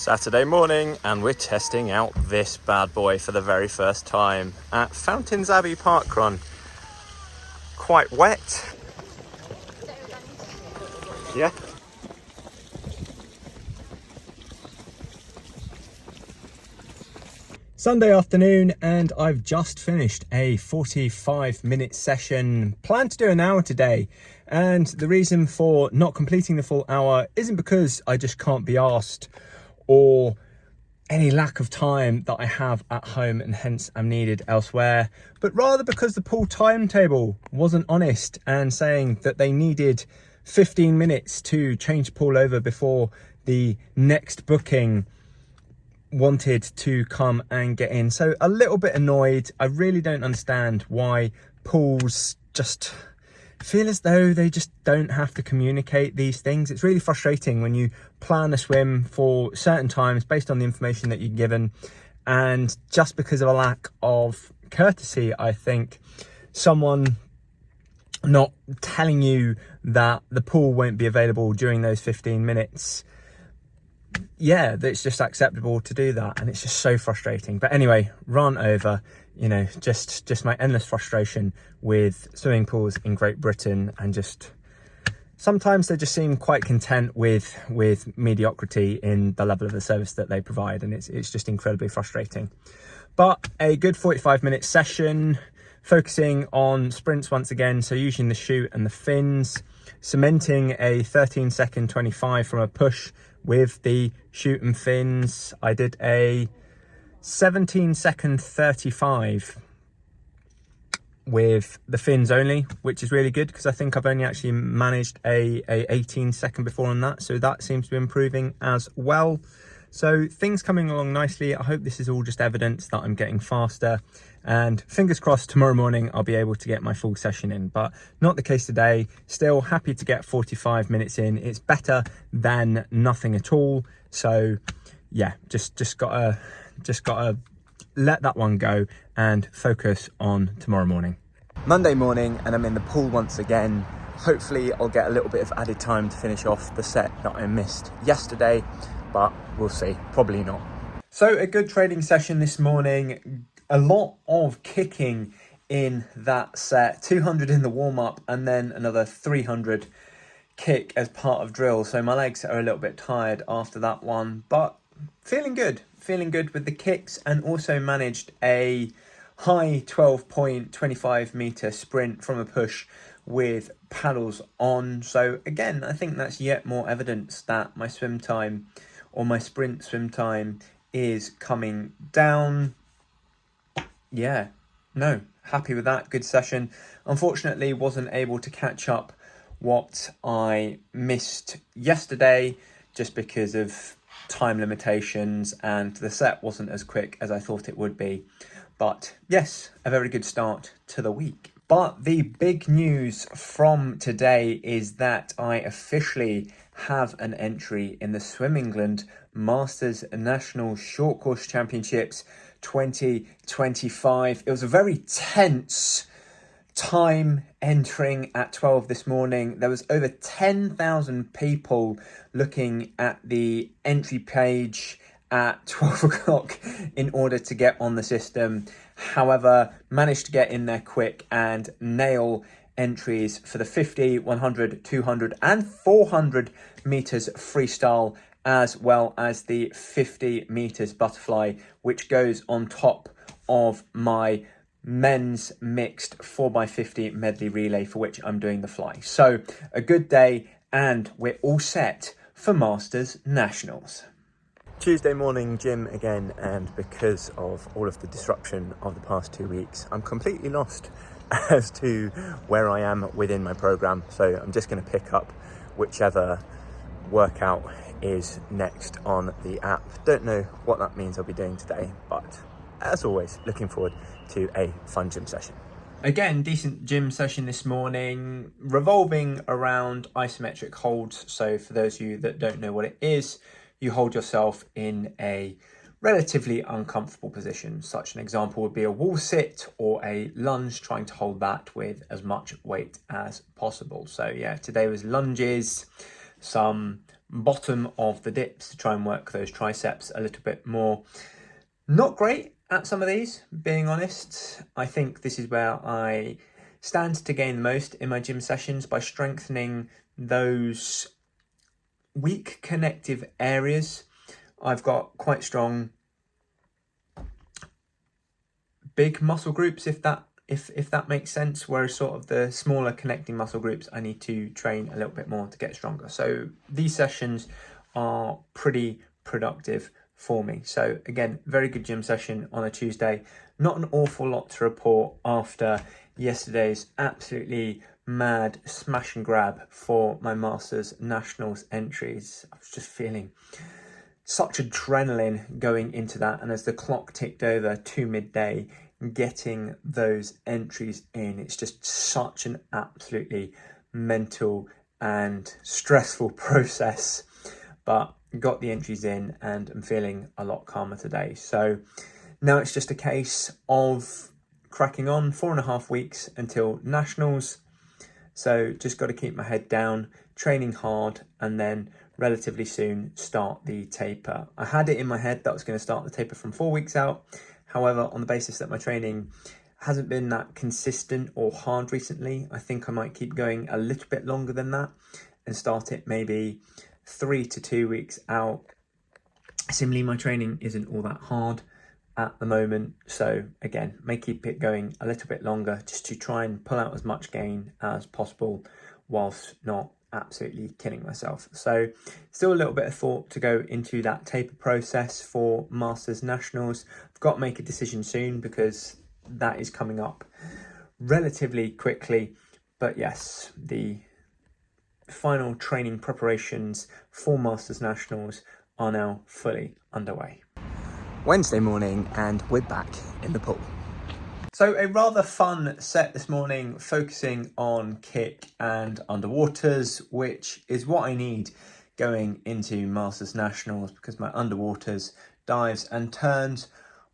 Saturday morning, and we're testing out this bad boy for the very first time at Fountains Abbey Parkrun. Quite wet. Yeah. Sunday afternoon, and I've just finished a 45-minute session. Planned to do an hour today, and the reason for not completing the full hour isn't because I just can't be asked or any lack of time that I have at home and hence I'm needed elsewhere, but rather because the pool timetable wasn't honest and saying that they needed 15 minutes to change the pool over before the next booking wanted to come and get in. So a little bit annoyed. I really don't understand why pools just feel as though they just don't have to communicate these things. It's really frustrating when you plan a swim for certain times based on the information that you're given, and just because of a lack of courtesy, I think someone not telling you that the pool won't be available during those 15 minutes, yeah, it's just acceptable to do that, and it's just so frustrating. But anyway, rant over. You know, just my endless frustration with swimming pools in Great Britain, and just sometimes they just seem quite content with mediocrity in the level of the service that they provide, and it's just incredibly frustrating. But a good 45-minute session, focusing on sprints once again, so using the chute and the fins, cementing a 13-second 25 from a push with the chute and fins. I did a 17-second 35 with the fins only, which is really good because I think I've only actually managed a 18-second before on that, so that seems to be improving as well. So things coming along nicely. I hope this is all just evidence that I'm getting faster, and fingers crossed tomorrow morning I'll be able to get my full session in, but not the case today. Still happy to get 45 minutes in. It's better than nothing at all. So yeah, just gotta let that one go and focus on tomorrow morning. Monday morning, and I'm in the pool once again. Hopefully I'll get a little bit of added time to finish off the set that I missed yesterday, but we'll see. Probably not. So a good training session this morning. A lot of kicking in that set. 200 in the warm-up, and then another 300 kick as part of drill. So my legs are a little bit tired after that one, but feeling good with the kicks, and also managed a high 12.25 meter sprint from a push with paddles on. So again, I think that's yet more evidence that my swim time, or my sprint swim time, is coming down. Yeah, no, happy with that. Good session. Unfortunately, wasn't able to catch up what I missed yesterday just because of time limitations, and the set wasn't as quick as I thought it would be. But yes, a very good start to the week. But the big news from today is that I officially have an entry in the Swim England Masters National Short Course Championships 2025. It was a very tense time entering at 12 this morning. There was over 10,000 people looking at the entry page at 12 o'clock in order to get on the system. However, managed to get in there quick and nail entries for the 50, 100, 200 and 400 meters freestyle, as well as the 50 meters butterfly, which goes on top of my men's mixed 4x50 medley relay, for which I'm doing the fly. So a good day, and we're all set for Masters Nationals. Tuesday morning gym again, and because of all of the disruption of the past 2 weeks, I'm completely lost as to where I am within my program. So I'm just going to pick up whichever workout is next on the app. Don't know what that means I'll be doing today, but as always, looking forward to a fun gym session. Again, decent gym session this morning, revolving around isometric holds. So for those of you that don't know what it is, you hold yourself in a relatively uncomfortable position. Such an example would be a wall sit or a lunge, trying to hold that with as much weight as possible. So yeah, today was lunges, some bottom of the dips to try and work those triceps a little bit more. Not great at some of these, being honest. I think this is where I stand to gain the most in my gym sessions, by strengthening those weak connective areas. I've got quite strong big muscle groups, if that makes sense, whereas sort of the smaller connecting muscle groups I need to train a little bit more to get stronger. So these sessions are pretty productive for me. So again, very good gym session on a Tuesday. Not an awful lot to report after yesterday's absolutely mad smash and grab for my Masters Nationals entries. I was just feeling such adrenaline going into that, and as the clock ticked over to midday, getting those entries in, it's just such an absolutely mental and stressful process, but got the entries in and I'm feeling a lot calmer today. So now it's just a case of cracking on. 4.5 weeks until Nationals, so just got to keep my head down, training hard, and then relatively soon start the taper. I had it in my head that I was going to start the taper from 4 weeks out. However, on the basis that my training hasn't been that consistent or hard recently, I think I might keep going a little bit longer than that and start it maybe 3 to 2 weeks out. Similarly, my training isn't all that hard at the moment, so again, may keep it going a little bit longer just to try and pull out as much gain as possible whilst not absolutely killing myself. So still a little bit of thought to go into that taper process for Masters Nationals. I've got to make a decision soon because that is coming up relatively quickly. But yes, the final training preparations for Masters Nationals are now fully underway. Wednesday morning and we're back in the pool. So a rather fun set this morning, focusing on kick and underwaters, which is what I need going into Masters Nationals, because my underwaters, dives and turns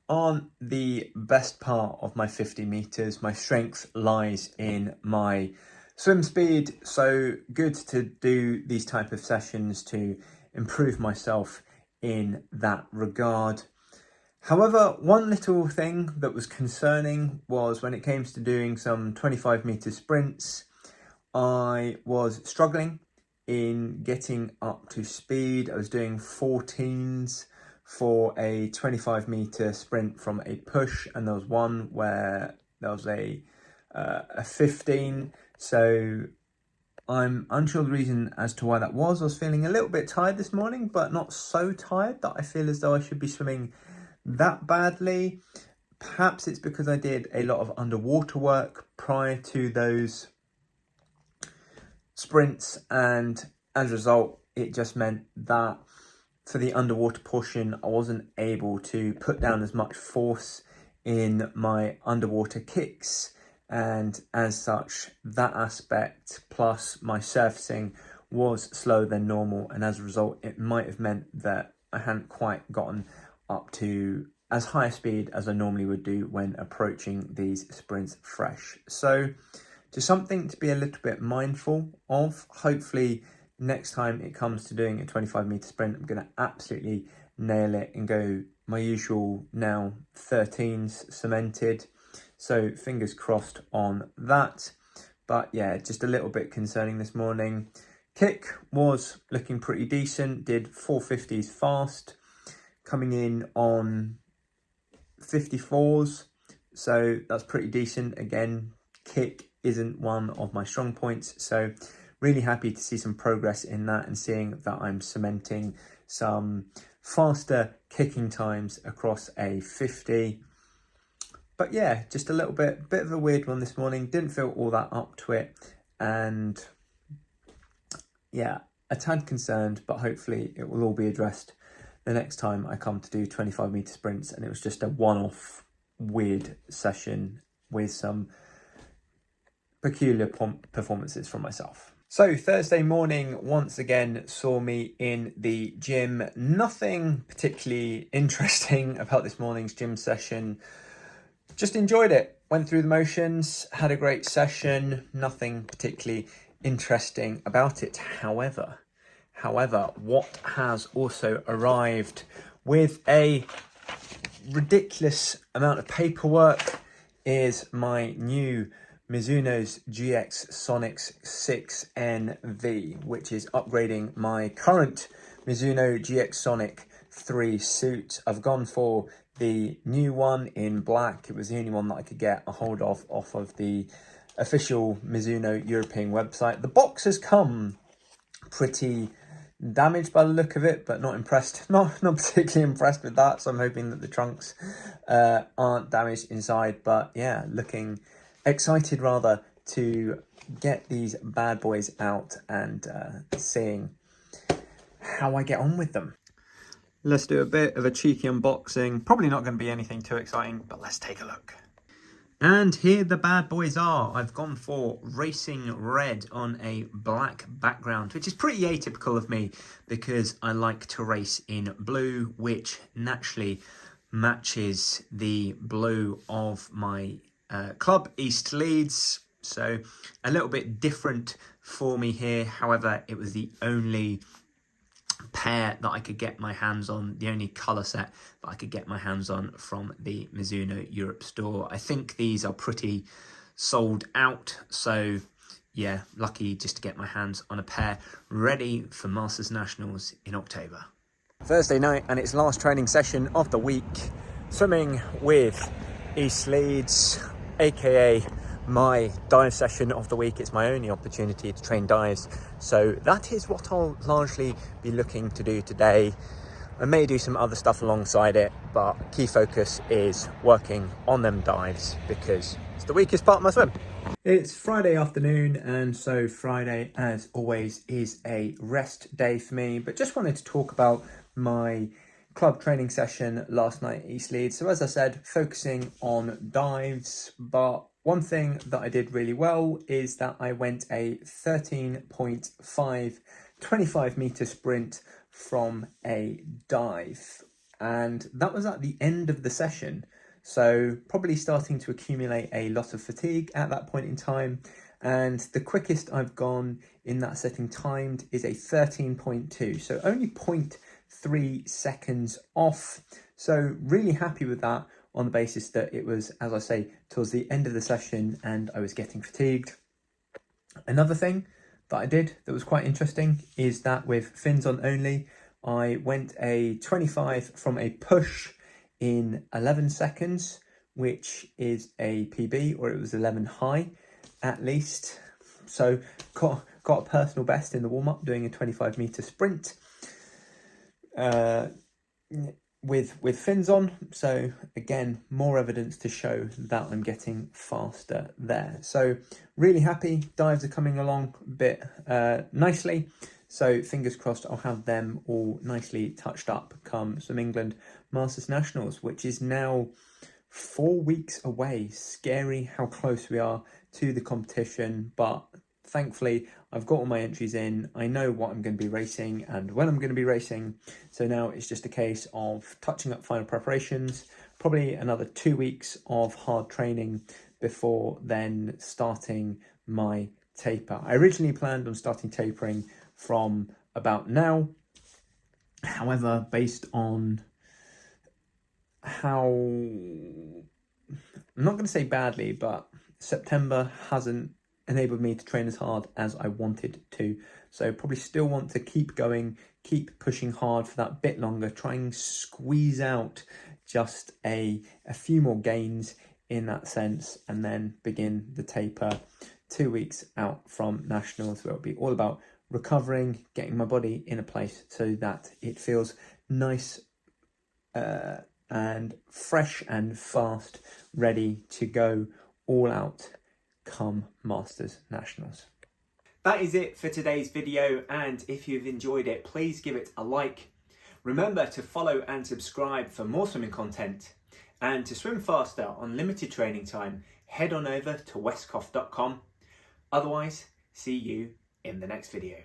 aren't the best part of my 50 meters. My strength lies in my swim speed. So good to do these type of sessions to improve myself in that regard. However, one little thing that was concerning was when it came to doing some 25-meter sprints, I was struggling in getting up to speed. I was doing 14s for a 25-meter sprint from a push, and there was one where there was a 15. So I'm unsure the reason as to why that was. I was feeling a little bit tired this morning, but not so tired that I feel as though I should be swimming that badly. Perhaps it's because I did a lot of underwater work prior to those sprints, and as a result it just meant that for the underwater portion I wasn't able to put down as much force in my underwater kicks, and as such that aspect plus my surfacing was slower than normal, and as a result it might have meant that I hadn't quite gotten up to as high a speed as I normally would do when approaching these sprints fresh. So just something to be a little bit mindful of. Hopefully next time it comes to doing a 25-meter sprint, I'm going to absolutely nail it and go my usual now 13s cemented. So fingers crossed on that. But yeah, just a little bit concerning this morning. Kick was looking pretty decent, did 450s fast, coming in on 54s, so that's pretty decent. Again, kick isn't one of my strong points, so really happy to see some progress in that and seeing that I'm cementing some faster kicking times across a 50. But yeah, just a little bit of a weird one this morning. Didn't feel all that up to it, and yeah, a tad concerned, but hopefully it will all be addressed the next time I come to do 25-meter sprints. And it was just a one-off weird session with some peculiar performances from myself. So Thursday morning once again saw me in the gym. Nothing particularly interesting about this morning's gym session. Just enjoyed it. Went through the motions, had a great session. Nothing particularly interesting about it. However, However, what has also arrived with a ridiculous amount of paperwork is my new Mizuno's GX Sonics 6NV, which is upgrading my current Mizuno GX Sonic 3 suit. I've gone for the new one in black. It was the only one that I could get a hold of off of the official Mizuno European website. The box has come pretty damaged by the look of it, but not impressed. Not particularly impressed with that. So I'm hoping that the trunks aren't damaged inside. But yeah, looking excited rather to get these bad boys out and seeing how I get on with them. Let's do a bit of a cheeky unboxing. Probably not going to be anything too exciting, but let's take a look. And here the bad boys are. I've gone for racing red on a black background, which is pretty atypical of me because I like to race in blue, which naturally matches the blue of my club, East Leeds. So a little bit different for me here. However, it was the only pair that I could get my hands on, the only colour set that I could get my hands on from the Mizuno Europe store. I think these are pretty sold out, so yeah, lucky just to get my hands on a pair ready for Masters Nationals in October. Thursday night and it's last training session of the week, swimming with East Leeds, aka my dive session of the week. It's my only opportunity to train dives, so that is what I'll largely be looking to do today. I may do some other stuff alongside it, but key focus is working on them dives because it's the weakest part of my swim. It's Friday afternoon, and so Friday, as always, is a rest day for me, but just wanted to talk about my club training session last night at East Leeds. So as I said, focusing on dives, but one thing that I did really well is that I went a 13.5 25 meter sprint from a dive, and that was at the end of the session, so probably starting to accumulate a lot of fatigue at that point in time. And the quickest I've gone in that setting timed is a 13.2, so only 0.3 seconds off. So really happy with that, on the basis that it was, as I say, towards the end of the session and I was getting fatigued. Another thing that I did that was quite interesting is that with fins on only, I went a 25 from a push in 11 seconds, which is a PB, or it was 11 high at least. So got a personal best in the warm-up doing a 25 meter sprint with fins on. So again, more evidence to show that I'm getting faster there. So really happy. Dives are coming along a bit nicely, so fingers crossed I'll have them all nicely touched up come some England Masters Nationals, which is now 4 weeks away. Scary how close we are to the competition, but thankfully I've got all my entries in. I know what I'm going to be racing and when I'm going to be racing, so now it's just a case of touching up final preparations, probably another 2 weeks of hard training before then starting my taper. I originally planned on starting tapering from about now. However, based on how, I'm not going to say badly, but September hasn't enabled me to train as hard as I wanted to. So probably still want to keep going, keep pushing hard for that bit longer, try and squeeze out just a few more gains in that sense, and then begin the taper 2 weeks out from Nationals, where it'll be all about recovering, getting my body in a place so that it feels nice and fresh and fast, ready to go all out come Masters Nationals. That is it for today's video, and if you've enjoyed it, please give it a like. Remember to follow and subscribe for more swimming content, and to swim faster on limited training time, head on over to westcough.com. Otherwise, see you in the next video.